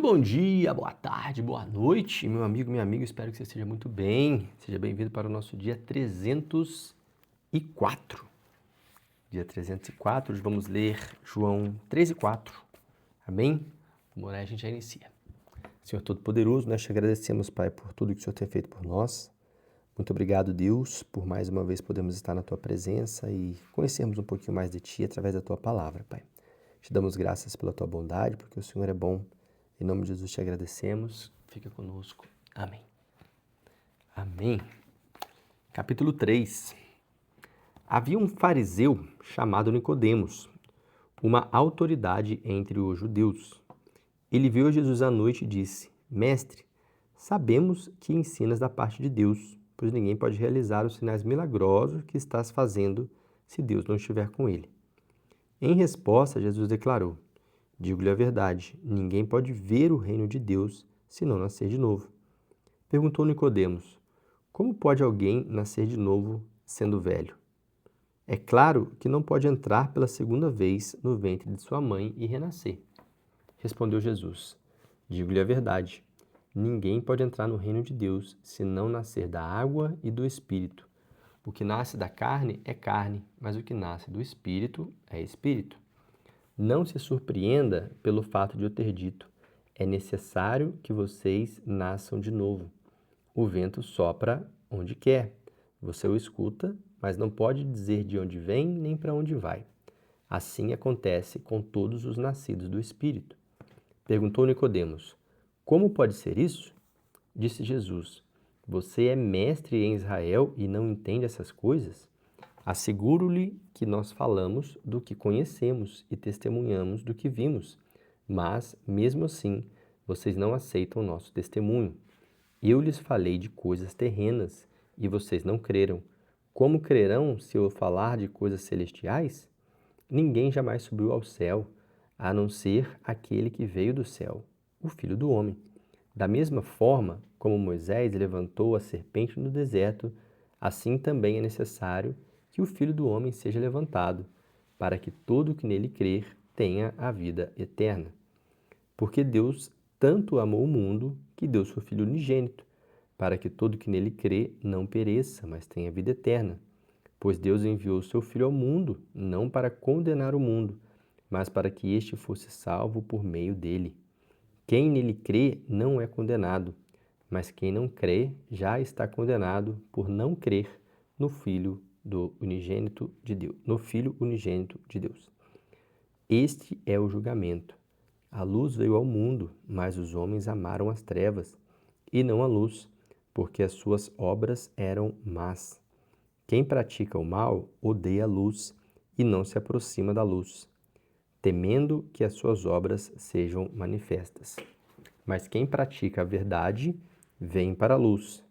bom dia, boa tarde, boa noite, meu amigo, minha amiga, espero que você esteja muito bem. Seja bem-vindo para o nosso dia 304. Dia 304, hoje vamos ler João 3:4. Amém? Vamos orar e a gente já inicia. Senhor Todo-Poderoso, nós te agradecemos, Pai, por tudo que o Senhor tem feito por nós. Muito obrigado, Deus, por mais uma vez podermos estar na Tua presença e conhecermos um pouquinho mais de Ti através da Tua palavra, Pai. Te damos graças pela Tua bondade, porque o Senhor é bom. Em nome de Jesus te agradecemos. Fica conosco. Amém. Amém. Capítulo 3. Havia um fariseu chamado Nicodemos, uma autoridade entre os judeus. Ele viu Jesus à noite e disse: Mestre, sabemos que ensinas da parte de Deus, pois ninguém pode realizar os sinais milagrosos que estás fazendo se Deus não estiver com ele. Em resposta, Jesus declarou: Digo-lhe a verdade, ninguém pode ver o reino de Deus se não nascer de novo. Perguntou Nicodemos: Como pode alguém nascer de novo sendo velho? É claro que não pode entrar pela segunda vez no ventre de sua mãe e renascer. Respondeu Jesus: Digo-lhe a verdade, ninguém pode entrar no reino de Deus se não nascer da água e do Espírito. O que nasce da carne é carne, mas o que nasce do Espírito é Espírito. Não se surpreenda pelo fato de eu ter dito: é necessário que vocês nasçam de novo. O vento sopra onde quer. Você o escuta, mas não pode dizer de onde vem nem para onde vai. Assim acontece com todos os nascidos do Espírito. Perguntou Nicodemos: Como pode ser isso? Disse Jesus: Você é mestre em Israel e não entende essas coisas? Asseguro-lhe que nós falamos do que conhecemos e testemunhamos do que vimos, mas, mesmo assim, vocês não aceitam o nosso testemunho. Eu lhes falei de coisas terrenas e vocês não creram. Como crerão se eu falar de coisas celestiais? Ninguém jamais subiu ao céu, a não ser aquele que veio do céu, o Filho do Homem. Da mesma forma como Moisés levantou a serpente no deserto, assim também é necessário que o Filho do Homem seja levantado, para que todo o que nele crer tenha a vida eterna. Porque Deus tanto amou o mundo que deu seu Filho unigênito, para que todo o que nele crê não pereça, mas tenha vida eterna. Pois Deus enviou o seu Filho ao mundo, não para condenar o mundo, mas para que este fosse salvo por meio dele. Quem nele crê não é condenado, mas quem não crê já está condenado por não crer no Filho unigênito de Deus, no Filho unigênito de Deus. Este é o julgamento. A luz veio ao mundo, mas os homens amaram as trevas e não a luz, porque as suas obras eram más. Quem pratica o mal odeia a luz e não se aproxima da luz, temendo que as suas obras sejam manifestas. Mas quem pratica a verdade vem para a luz,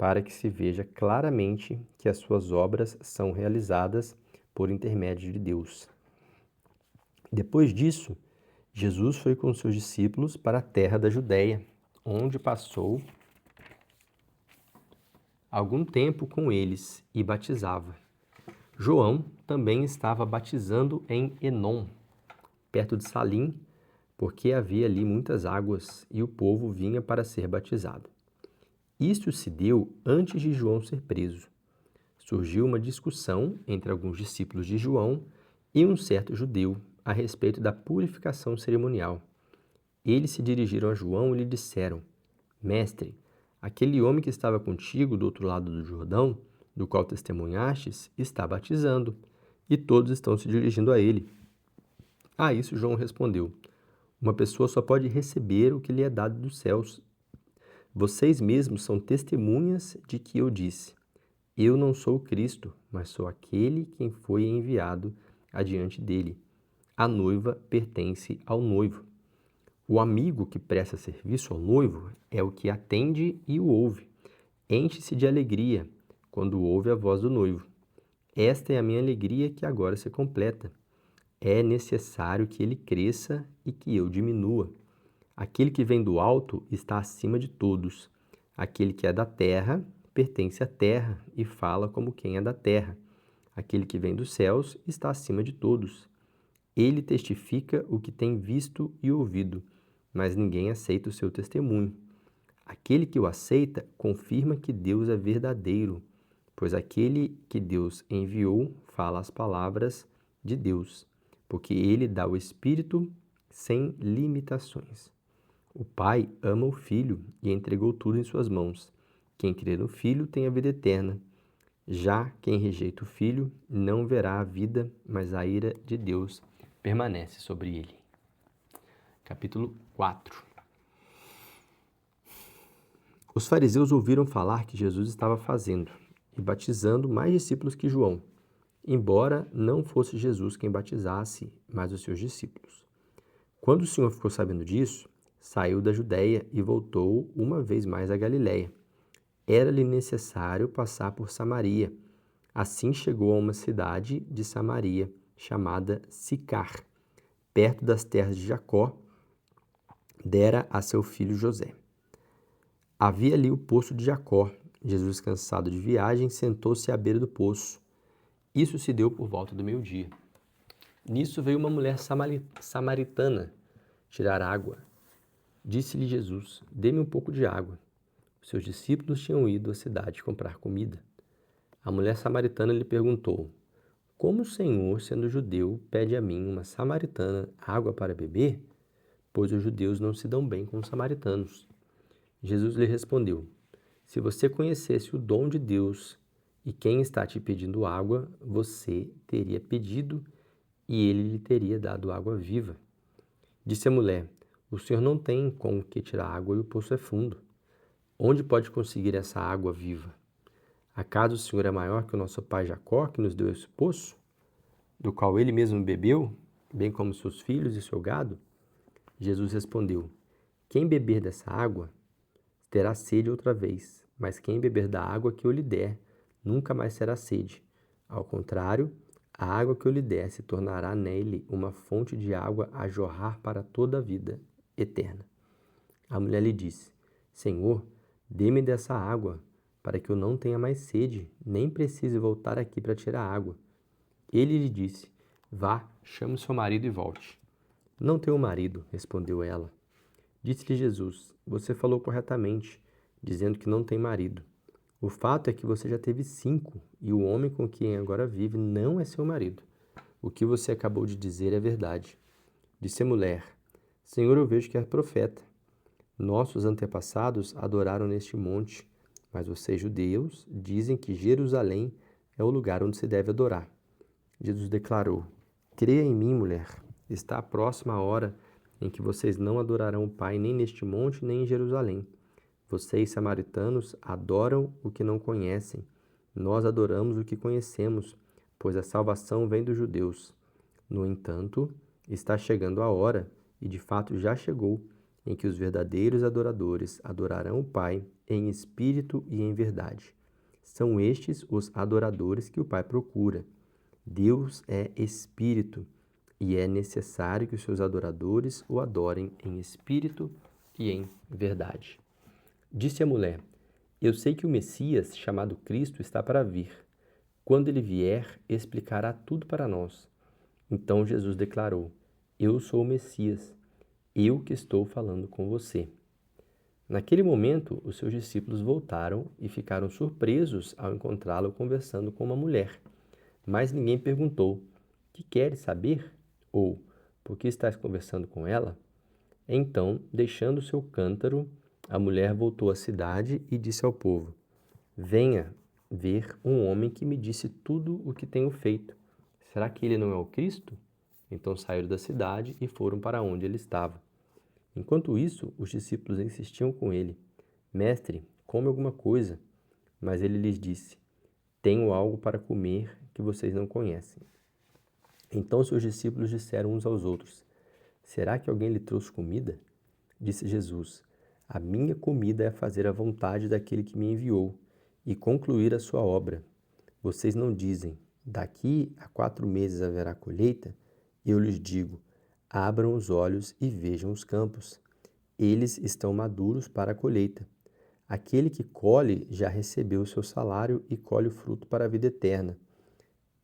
para que se veja claramente que as suas obras são realizadas por intermédio de Deus. Depois disso, Jesus foi com seus discípulos para a terra da Judéia, onde passou algum tempo com eles e batizava. João também estava batizando em Enom, perto de Salim, porque havia ali muitas águas e o povo vinha para ser batizado. Isto se deu antes de João ser preso. Surgiu uma discussão entre alguns discípulos de João e um certo judeu a respeito da purificação cerimonial. Eles se dirigiram a João e lhe disseram: Mestre, aquele homem que estava contigo do outro lado do Jordão, do qual testemunhastes, está batizando, e todos estão se dirigindo a ele. A isso João respondeu: Uma pessoa só pode receber o que lhe é dado dos céus. Vocês mesmos são testemunhas de que eu disse: Eu não sou o Cristo, mas sou aquele quem foi enviado adiante dele. A noiva pertence ao noivo. O amigo que presta serviço ao noivo é o que atende e o ouve. Enche-se de alegria quando ouve a voz do noivo. Esta é a minha alegria que agora se completa. É necessário que ele cresça e que eu diminua. Aquele que vem do alto está acima de todos. Aquele que é da terra pertence à terra e fala como quem é da terra. Aquele que vem dos céus está acima de todos. Ele testifica o que tem visto e ouvido, mas ninguém aceita o seu testemunho. Aquele que o aceita confirma que Deus é verdadeiro, pois aquele que Deus enviou fala as palavras de Deus, porque ele dá o Espírito sem limitações. O Pai ama o Filho e entregou tudo em suas mãos. Quem crê no Filho tem a vida eterna. Já quem rejeita o Filho não verá a vida, mas a ira de Deus permanece sobre ele. Capítulo 4. Os fariseus ouviram falar que Jesus estava fazendo e batizando mais discípulos que João, embora não fosse Jesus quem batizasse, mas os seus discípulos. Quando o Senhor ficou sabendo disso, saiu da Judéia e voltou uma vez mais à Galiléia. Era-lhe necessário passar por Samaria. Assim chegou a uma cidade de Samaria, chamada Sicar, perto das terras de Jacó, dera a seu filho José. Havia ali o poço de Jacó. Jesus, cansado de viagem, sentou-se à beira do poço. Isso se deu por volta do meio-dia. Nisso veio uma mulher samaritana tirar água. Disse-lhe Jesus: dê-me um pouco de água. Os seus discípulos tinham ido à cidade comprar comida. A mulher samaritana lhe perguntou: como o Senhor, sendo judeu, pede a mim, uma samaritana, água para beber? Pois os judeus não se dão bem com os samaritanos. Jesus lhe respondeu: se você conhecesse o dom de Deus e quem está te pedindo água, você teria pedido e ele lhe teria dado água viva. Disse a mulher: o Senhor não tem com que tirar água e o poço é fundo. Onde pode conseguir essa água viva? Acaso o Senhor é maior que o nosso pai Jacó, que nos deu esse poço, do qual ele mesmo bebeu, bem como seus filhos e seu gado? Jesus respondeu: quem beber dessa água terá sede outra vez, mas quem beber da água que eu lhe der, nunca mais terá sede. Ao contrário, a água que eu lhe der se tornará nele uma fonte de água a jorrar para toda a vida eterna. A mulher lhe disse: Senhor, dê-me dessa água, para que eu não tenha mais sede, nem precise voltar aqui para tirar água. Ele lhe disse: vá, chame seu marido e volte. Não tenho marido, respondeu ela. Disse-lhe Jesus: você falou corretamente, dizendo que não tem marido. O fato é que você já teve 5, e o homem com quem agora vive não é seu marido. O que você acabou de dizer é verdade. Disse a mulher: Senhor, eu vejo que é profeta. Nossos antepassados adoraram neste monte, mas vocês, judeus, dizem que Jerusalém é o lugar onde se deve adorar. Jesus declarou: creia em mim, mulher. Está próxima a hora em que vocês não adorarão o Pai nem neste monte, nem em Jerusalém. Vocês, samaritanos, adoram o que não conhecem. Nós adoramos o que conhecemos, pois a salvação vem dos judeus. No entanto, está chegando a hora, e de fato já chegou, em que os verdadeiros adoradores adorarão o Pai em espírito e em verdade. São estes os adoradores que o Pai procura. Deus é espírito, e é necessário que os seus adoradores o adorem em espírito e em verdade. Disse a mulher: eu sei que o Messias, chamado Cristo, está para vir. Quando ele vier, explicará tudo para nós. Então Jesus declarou: eu sou o Messias, eu que estou falando com você. Naquele momento, os seus discípulos voltaram e ficaram surpresos ao encontrá-lo conversando com uma mulher. Mas ninguém perguntou: que queres saber? Ou por que estás conversando com ela? Então, deixando seu cântaro, a mulher voltou à cidade e disse ao povo: venha ver um homem que me disse tudo o que tenho feito. Será que ele não é o Cristo? Então saíram da cidade e foram para onde ele estava. Enquanto isso, os discípulos insistiam com ele: Mestre, come alguma coisa. Mas ele lhes disse: tenho algo para comer que vocês não conhecem. Então seus discípulos disseram uns aos outros: será que alguém lhe trouxe comida? Disse Jesus: a minha comida é fazer a vontade daquele que me enviou e concluir a sua obra. Vocês não dizem: daqui a 4 meses haverá colheita? Eu lhes digo: abram os olhos e vejam os campos. Eles estão maduros para a colheita. Aquele que colhe já recebeu o seu salário e colhe o fruto para a vida eterna,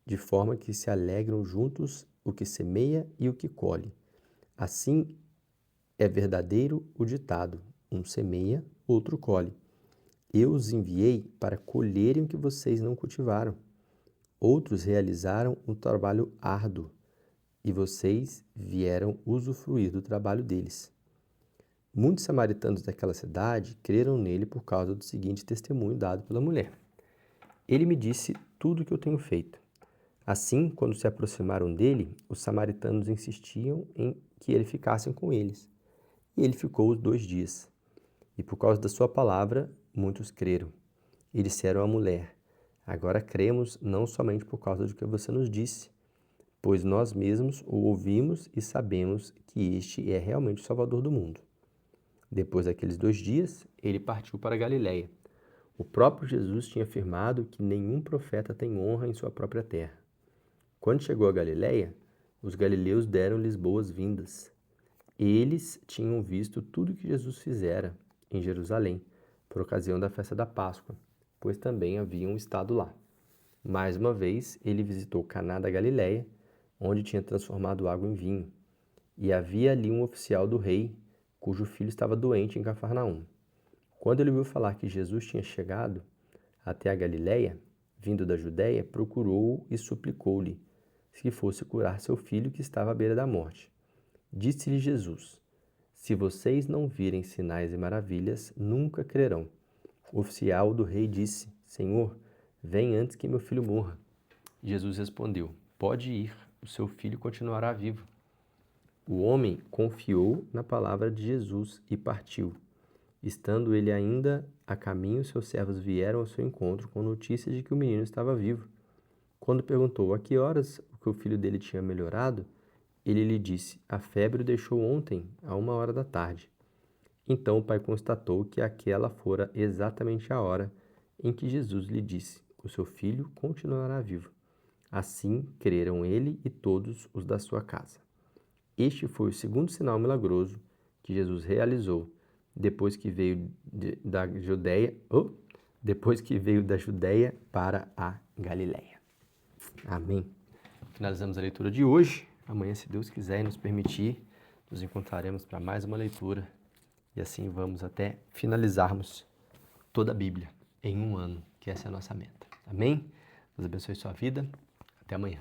de forma que se alegram juntos o que semeia e o que colhe. Assim É verdadeiro o ditado: um semeia, outro colhe. Eu os enviei para colherem o que vocês não cultivaram. Outros realizaram um trabalho árduo, e vocês vieram usufruir do trabalho deles. Muitos samaritanos daquela cidade creram nele por causa do seguinte testemunho dado pela mulher: ele me disse tudo o que eu tenho feito. Assim, quando se aproximaram dele, os samaritanos insistiam em que ele ficasse com eles. E ele ficou os 2 dias. E por causa da sua palavra, muitos creram. E disseram à mulher: agora cremos não somente por causa do que você nos disse, pois nós mesmos o ouvimos e sabemos que este é realmente o Salvador do mundo. Depois daqueles 2 dias, ele partiu para Galiléia. O próprio Jesus tinha afirmado que nenhum profeta tem honra em sua própria terra. Quando chegou a Galiléia, os galileus deram-lhes boas-vindas. Eles tinham visto tudo que Jesus fizera em Jerusalém, por ocasião da festa da Páscoa, pois também haviam estado lá. Mais uma vez, ele visitou Caná da Galiléia, onde tinha transformado água em vinho. E havia ali um oficial do rei, cujo filho estava doente em Cafarnaum. Quando ele ouviu falar que Jesus tinha chegado até a Galiléia, vindo da Judéia, procurou-o e suplicou-lhe que fosse curar seu filho que estava à beira da morte. Disse-lhe Jesus: se vocês não virem sinais e maravilhas, nunca crerão. O oficial do rei disse: Senhor, vem antes que meu filho morra. Jesus respondeu: pode ir, o seu filho continuará vivo. O homem confiou na palavra de Jesus e partiu. Estando ele ainda a caminho, seus servos vieram ao seu encontro com notícia de que o menino estava vivo. Quando perguntou a que horas o filho dele tinha melhorado, ele lhe disse: a febre o deixou ontem, à 1h da tarde. Então o pai constatou que aquela fora exatamente a hora em que Jesus lhe disse: o seu filho continuará vivo. Assim creram ele e todos os da sua casa. Este foi o segundo sinal milagroso que Jesus realizou depois que veio da Judéia para a Galiléia. Amém. Finalizamos a leitura de hoje. Amanhã, se Deus quiser e nos permitir, nos encontraremos para mais uma leitura. E assim vamos até finalizarmos toda a Bíblia em um ano, que essa é a nossa meta. Amém? Deus abençoe sua vida. Até amanhã.